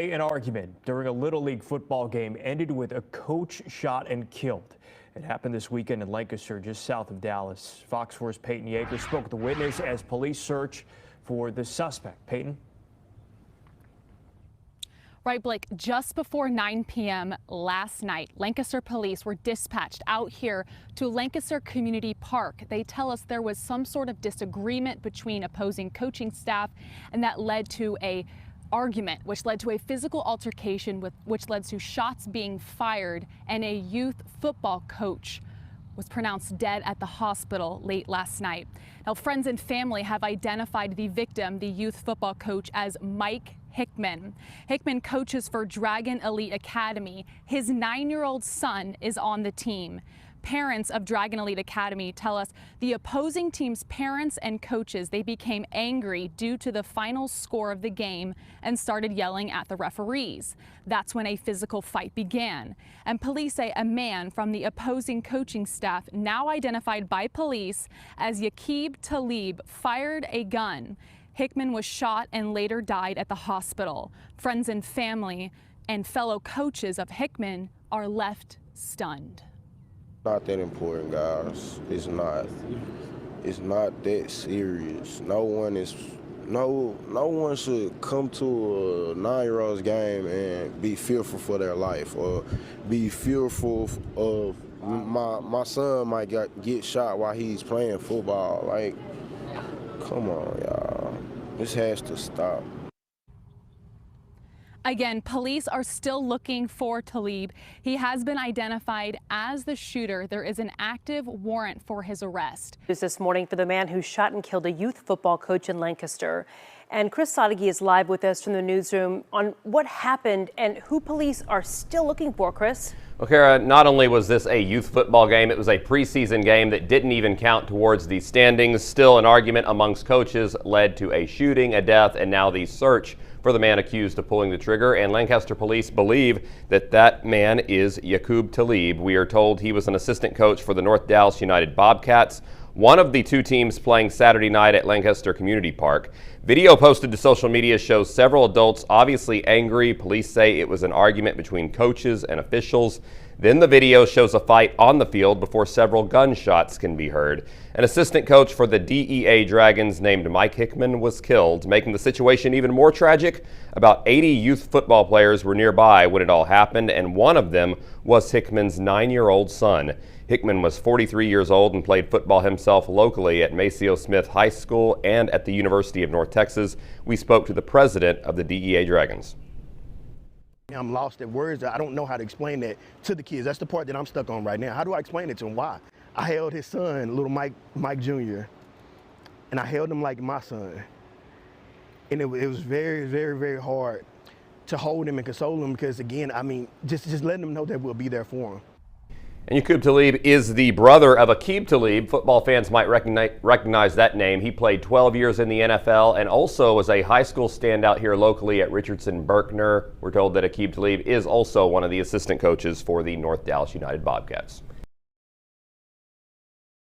An argument during a Little League football game ended with a coach shot and killed. It happened this weekend in Lancaster, just south of Dallas. Fox 4's Peyton Yeager spoke with the witness as police search for the suspect. Peyton? Right, Blake, just before 9 p.m. last night, Lancaster police were dispatched out here to Lancaster Community Park. They tell us there was some sort of disagreement between opposing coaching staff, and that led to a argument, which led to a physical altercation, which led to shots being fired, and a youth football coach was pronounced dead at the hospital late last night. Now, friends and family have identified the victim, the youth football coach, as Mike Hickman. Hickman coaches for Dragon Elite Academy. His 9-year-old son is on the team. Parents of Dragon Elite Academy tell us the opposing team's parents and coaches, they became angry due to the final score of the game and started yelling at the referees. That's when a physical fight began. And police say a man from the opposing coaching staff, now identified by police as Aqib Talibs, fired a gun. Hickman was shot and later died at the hospital. Friends and family and fellow coaches of Hickman are left stunned. Not that important, guys. It's not. It's not that serious. No one should come to a 9-year-old's game and be fearful for their life or be fearful of my son might get shot while he's playing football. Like, come on, y'all. This has to stop. Again, police are still looking for Talib. He has been identified as the shooter. There is an active warrant for his arrest. This morning for the man who shot and killed a youth football coach in Lancaster. And Chris Sadeghi is live with us from the newsroom on what happened and who police are still looking for. Chris? Well, Kara, not only was this a youth football game, it was a preseason game that didn't even count towards the standings. Still, an argument amongst coaches led to a shooting, a death, and now the search for the man accused of pulling the trigger. And Lancaster police believe that that man is Aqib Talibs. We are told he was an assistant coach for the North Dallas United Bobcats, one of the two teams playing Saturday night at Lancaster Community Park. Video posted to social media shows several adults obviously angry. Police say it was an argument between coaches and officials. Then the video shows a fight on the field before several gunshots can be heard. An assistant coach for the DEA Dragons named Mike Hickman was killed, making the situation even more tragic. About 80 youth football players were nearby when it all happened, and one of them was Hickman's 9-year-old son. Hickman was 43 years old and played football himself locally at Maceo Smith High School and at the University of North Texas. We spoke to the president of the DEA Dragons. I'm lost at words. I don't know how to explain that to the kids. That's the part that I'm stuck on right now. How do I explain it to them? Why? I held his son, little Mike Jr., and I held him like my son. And it was very, very, very hard to hold him and console him because, again, I mean, just letting them know that we'll be there for him. And Aqib Talibs is the brother of Aqib Talibs. Football fans might recognize that name. He played 12 years in the NFL and also was a high school standout here locally at Richardson-Berkner. We're told that Aqib Talibs is also one of the assistant coaches for the North Dallas United Bobcats.